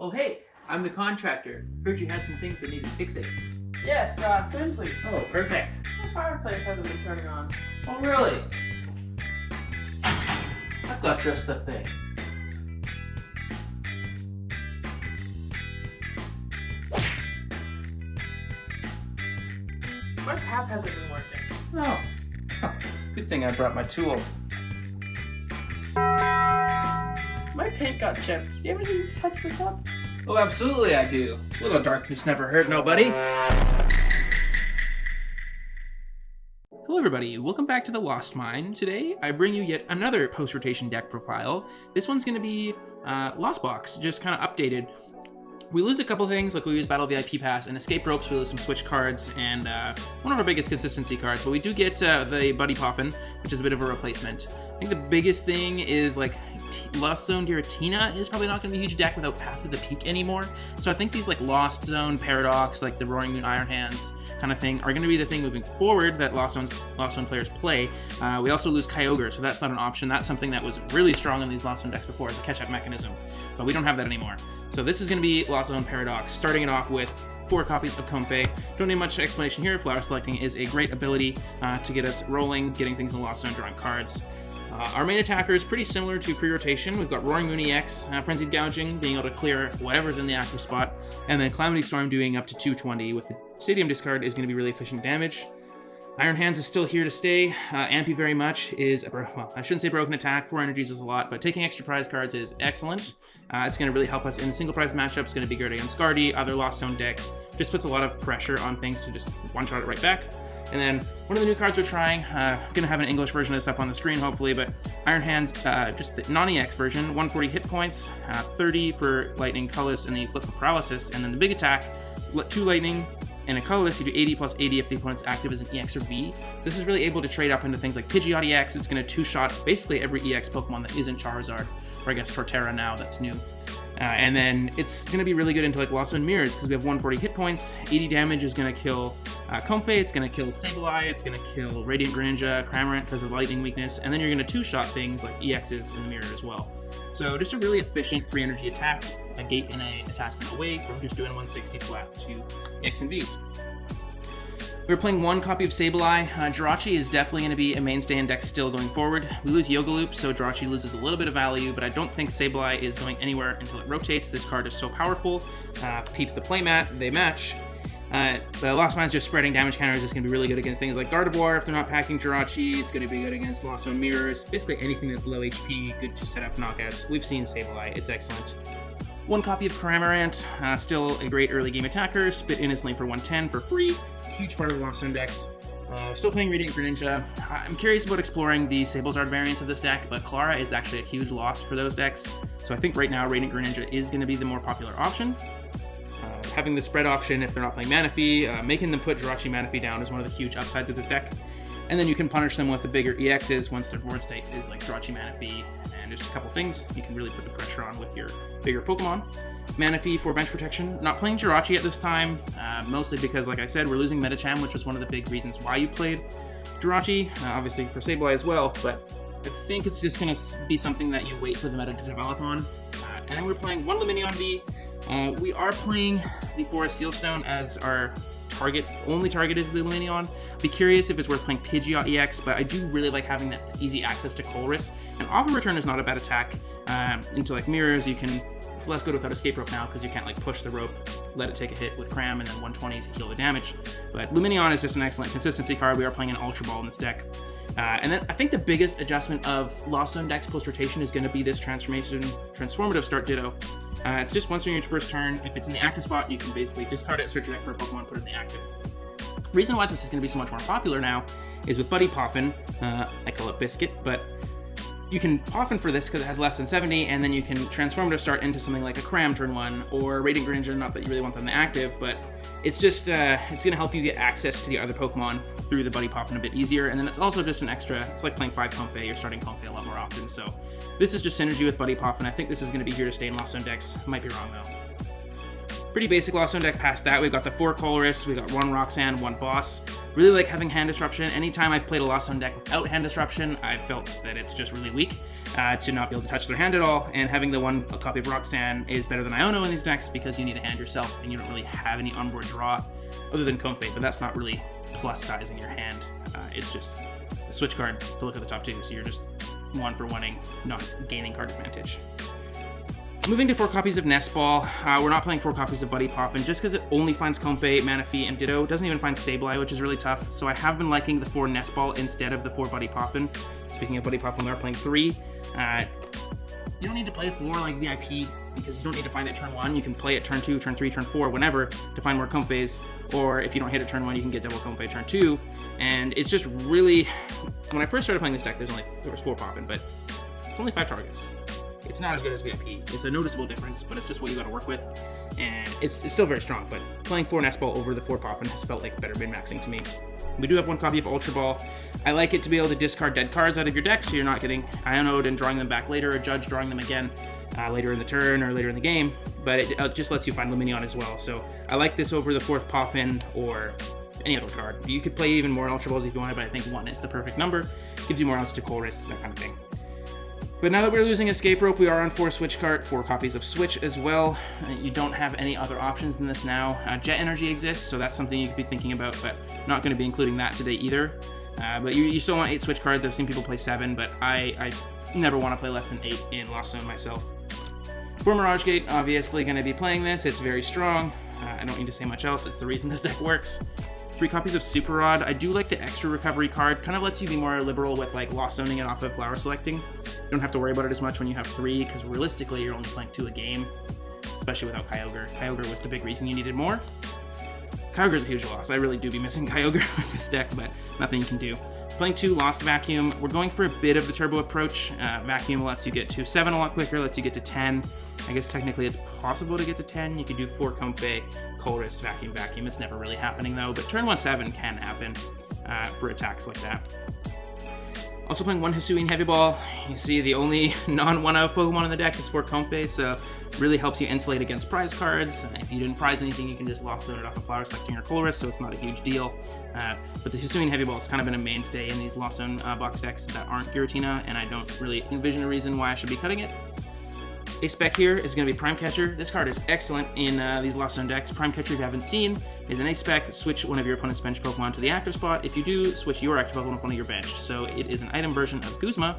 Oh, hey, I'm the contractor. Heard you had some things that needed fixing. Yes, fin please. Oh, perfect. The fireplace hasn't been turning on. Oh, really? I've got just the thing. My tap hasn't been working. Oh. Good thing I brought my tools. My paint got chipped. Do you ever need to touch this up? Oh, absolutely I do. A little darkness never hurt nobody. Hello everybody, welcome back to the Lost Mine. Today I bring you yet another post-rotation deck profile. This one's going to be Lost Box, just kind of updated. We lose a couple things, like we use Battle VIP Pass and Escape Ropes, we lose some Switch cards, and one of our biggest consistency cards, but we do get the Buddy Poffin, which is a bit of a replacement. I think the biggest thing is, like, Lost Zone Giratina is probably not going to be a huge deck without Path of the Peak anymore, so I think these, like, Lost Zone, Paradox, like the Roaring Moon Iron Hands kind of thing, are going to be the thing moving forward that Lost Zone players play. We also lose Kyogre, so that's not an option. That's something that was really strong in these Lost Zone decks before as a catch-up mechanism, but we don't have that anymore. So this is going to be Lost Zone Paradox, starting it off with 4 copies of Comfey. Don't need much explanation here. Flower Selecting is a great ability to get us rolling, getting things in Lost Zone, drawing cards. Our main attacker is pretty similar to pre-rotation. We've got Roaring Moon EX, Frenzied Gouging, being able to clear whatever's in the active spot, and then Calamity Storm doing up to 220 with the Stadium discard is going to be really efficient damage. Iron Hands is still here to stay. Ampy very much is, well, I shouldn't say broken attack, 4 energies is a lot, but taking extra prize cards is excellent. It's going to really help us in single prize matchups, going to be good against Guardy, other Lost Zone decks. Just puts a lot of pressure on things to just one-shot it right back. And then one of the new cards we're trying, going to have an English version of this up on the screen hopefully, but Iron Hands, just the non-EX version, 140 hit points, 30 for Lightning, Colorless, and then you flip for Paralysis, and then the big attack, 2 Lightning, and a Colorless, you do 80 plus 80 if the opponent's active as an EX or V. So this is really able to trade up into things like Pidgeot EX. It's going to 2-shot basically every EX Pokemon that isn't Charizard, or I guess Torterra now, that's new. And then it's going to be really good into like Lost Zone Mirrors, because we have 140 hit points, 80 damage is going to kill Comfey, it's going to kill Sableye, it's going to kill Radiant Greninja, Cramorant because of lightning weakness, and then you're going to 2-shot things like EXs in the mirror as well. So just a really efficient 3 energy attack, a gate and a attachment away from just doing 160 flat to X and Vs. We're playing 1 copy of Sableye. Jirachi is definitely going to be a mainstay in decks still going forward. We lose Yoga Loop, so Jirachi loses a little bit of value, but I don't think Sableye is going anywhere until it rotates. This card is so powerful. Peep the playmat, they match. The Lost Mine's just spreading damage counters. It's going to be really good against things like Gardevoir if they're not packing Jirachi. It's going to be good against Lost Zone Mirrors. Basically anything that's low HP, good to set up knockouts. We've seen Sableye, it's excellent. 1 copy of Cramorant, still a great early game attacker. Spit instantly for 110 for free. Huge part of the Lost Zone decks. Still playing Radiant Greninja. I'm curious about exploring the Sablezard variants of this deck, but Clara is actually a huge loss for those decks. So I think right now Radiant Greninja is going to be the more popular option. Having the spread option if they're not playing Manaphy, making them put Jirachi Manaphy down is one of the huge upsides of this deck. And then you can punish them with the bigger EXs once their board state is like Jirachi Manaphy and just a couple things you can really put the pressure on with your bigger Pokemon. Manaphy for bench protection. Not playing Jirachi at this time, mostly because, like I said, we're losing Medicham, which was one of the big reasons why you played Jirachi, obviously for Sableye as well, but I think it's just going to be something that you wait for the meta to develop on. And then we're playing 1 Luminion V. We are playing the Forest Sealstone as our only target is the Luminion. Be curious if it's worth playing Pidgeot EX, but I do really like having that easy access to Colress. And Aqua Return is not a bad attack. Into like Mirrors, you can, it's less good without Escape Rope now because you can't like push the rope, let it take a hit with Cram, and then 120 to heal the damage. But Luminion is just an excellent consistency card. We are playing an Ultra Ball in this deck. And then I think the biggest adjustment of Lost Zone decks post-rotation is going to be this Transformative Start Ditto. It's just once during your first turn. If it's in the active spot, you can basically discard it, search your deck for a Pokemon, put it in the active. The reason why this is going to be so much more popular now is with Buddy Poffin. I call it Biscuit, but you can Poffin for this because it has less than 70, and then you can Transformative Start into something like a Cram turn 1, or Radiant Greninja, not that you really want them in the active, but it's just, it's going to help you get access to the other Pokemon through the Buddy Poffin a bit easier, and then it's also just an extra, it's like playing 5 Comfey, you're starting Comfey a lot more often, so this is just synergy with Buddy Poffin. I think this is going to be here to stay in Lost Zone decks. Might be wrong though. Pretty basic Lost Zone deck. Past that, we've got the 4 Colress, we got 1 Roxanne, 1 Boss. Really like having Hand Disruption. Anytime I've played a Lost Zone deck without Hand Disruption, I've felt that it's just really weak to not be able to touch their hand at all, and having the 1 copy of Roxanne is better than Iono in these decks because you need a hand yourself, and you don't really have any onboard draw other than Comfey, but that's not really plus sizing your hand. It's just a switch card to look at the top 2, so you're just 1 for 1ing, not gaining card advantage. Moving to 4 copies of Nest Ball, we're not playing 4 copies of Buddy Poffin just because it only finds Comfey, Manaphy, and Ditto. It doesn't even find Sableye, which is really tough. So I have been liking the 4 Nest Ball instead of the 4 Buddy Poffin. Speaking of Buddy Poffin, we are playing 3. You don't need to play 4 like VIP because you don't need to find it turn 1. You can play it turn 2, turn 3, turn 4, whenever to find more Comfeys. Or if you don't hit it turn 1, you can get double Comfey turn 2. And it's just really... When I first started playing this deck, there was 4 Poffin, but it's only 5 targets. It's not as good as VIP. It's a noticeable difference, but it's just what you got to work with. And it's still very strong, but playing 4 Nest Ball over the 4 Poffin has felt like better min-maxing to me. We do have 1 copy of Ultra Ball. I like it to be able to discard dead cards out of your deck, so you're not getting Iono'd and drawing them back later, or Judge drawing them again later in the turn or later in the game, but it just lets you find Luminion as well. So I like this over the 4th Poffin or any other card. You could play even more Ultra Balls if you wanted, but I think 1 is the perfect number. Gives you more outs to Colress, that kind of thing. But now that we're losing Escape Rope, we are on 4 Switch card, 4 copies of Switch as well. You don't have any other options than this now. Jet Energy exists, so that's something you could be thinking about, but not going to be including that today either. But you still want 8 Switch cards. I've seen people play 7, but I never want to play less than 8 in Lost Zone myself. For Mirage Gate, obviously going to be playing this. It's very strong. I don't need to say much else. It's the reason this deck works. 3 copies of Super Rod. I do like the extra recovery card. Kind of lets you be more liberal with like Lost Zoning it off of Flower Selecting. You don't have to worry about it as much when you have 3, because realistically you're only playing 2 a game, especially without Kyogre. Kyogre was the big reason you needed more. Kyogre's a huge loss. I really do be missing Kyogre with this deck, but nothing you can do. Playing 2 Lost Vacuum. We're going for a bit of the turbo approach. Vacuum lets you get to 7 a lot quicker, lets you get to 10. I guess technically it's possible to get to 10. You could do 4 Comfey, Colress, Vacuum, Vacuum. It's never really happening though, but turn 1 7 can happen for attacks like that. Also playing 1 Hisuian Heavy Ball. You see the only non-1-of Pokemon in the deck is 4 Comfey, so really helps you insulate against prize cards. If you didn't prize anything, you can just Lost Zone it off of Flower Selecting or Colress, so it's not a huge deal. But the Hisuian Heavy Ball has kind of been a mainstay in these Lost Zone box decks that aren't Giratina, and I don't really envision a reason why I should be cutting it. A spec here is going to be Prime Catcher. This card is excellent in these Lost Zone decks. Prime Catcher, if you haven't seen, is an A-spec. Switch one of your opponent's bench Pokemon to the active spot. If you do, switch your active Pokemon to one of your bench. So it is an item version of Guzma,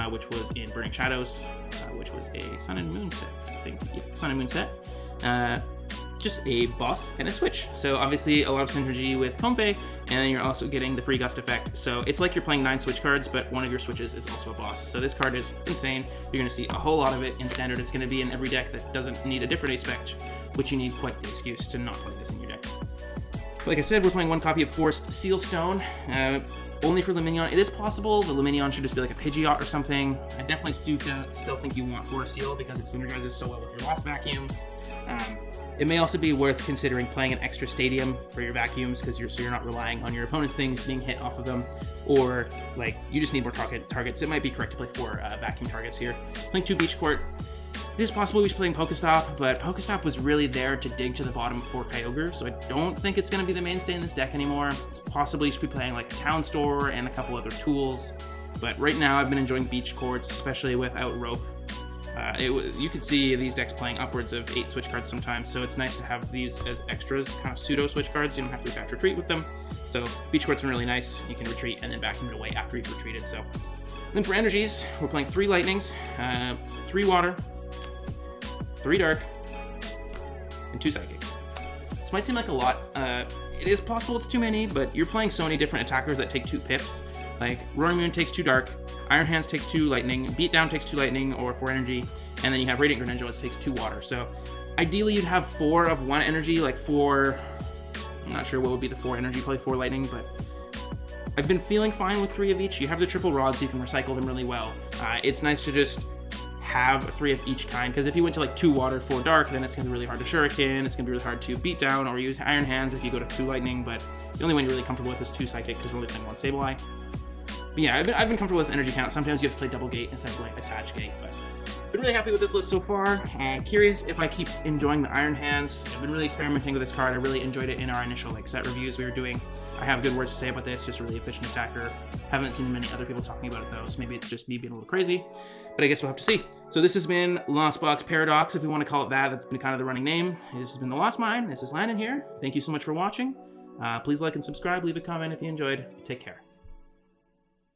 which was in Burning Shadows, which was a Sun and Moon set, I think. Yep, Sun and Moon set. Just a boss and a switch. So obviously a lot of synergy with Comfey, and then you're also getting the free gust effect. So it's like you're playing 9 switch cards, but one of your switches is also a boss. So this card is insane. You're going to see a whole lot of it in standard. It's going to be in every deck that doesn't need a different A-spec, which you need quite the excuse to not play this in your deck. Like I said, we're playing 1 copy of Forest Sealstone. Only for Luminion. It is possible the Luminion should just be like a Pidgeot or something. I definitely still think you want Forest Seal because it synergizes so well with your Lost Vacuums. It may also be worth considering playing an extra stadium for your vacuums, because you're not relying on your opponent's things being hit off of them, or like you just need more targets. It might be correct to play 4 vacuum targets here. Playing 2 Beach Court. It is possible we should play Pokestop, but Pokestop was really there to dig to the bottom for Kyogre, so I don't think it's going to be the mainstay in this deck anymore. It's possibly you should be playing like a Town Store and a couple other tools, but right now I've been enjoying Beach Courts, especially without Rope. You could see these decks playing upwards of 8 switch cards sometimes, so it's nice to have these as extras, kind of pseudo switch cards. You don't have to attach retreat with them. So Beach Court's been really nice. You can retreat and then vacuum it away after you've retreated. So then for energies, we're playing 3 Lightnings, 3 Water, 3 Dark, and 2 Psychic. This might seem like a lot. It is possible it's too many, but you're playing so many different attackers that take 2 pips. Like Roaring Moon takes 2 Dark, Iron Hands takes 2 Lightning, Beatdown takes 2 Lightning or 4 Energy, and then you have Radiant Greninja, which takes 2 Water. So ideally you'd have 4 of 1 energy, like 4, I'm not sure what would be the 4 energy, probably 4 Lightning, but I've been feeling fine with 3 of each. You have the triple rods, so you can recycle them really well. It's nice to just have 3 of each kind, because if you went to like 2 Water, 4 Dark, then it's going to be really hard to Shuriken, it's going to be really hard to beat down or use Iron Hands if you go to 2 Lightning, but the only one you're really comfortable with is 2 Psychic, because we're only playing 1 Sableye. But yeah, I've been comfortable with energy count. Sometimes you have to play double gate instead of like attach gate, but Been really happy with this list so far. Curious if I keep enjoying the Iron Hands. I've been really experimenting with this card. I really enjoyed it in our initial set reviews we were doing. I have good words to say about this. Just a really efficient attacker. Haven't seen many other people talking about it though, so maybe it's just me being a little crazy. But I guess we'll have to see. So this has been Lost Box Paradox, if you want to call it that. That's been kind of the running name. This has been The Lost Mine. This is Landen here. Thank you so much for watching. Please like and subscribe. Leave a comment if you enjoyed. Take care.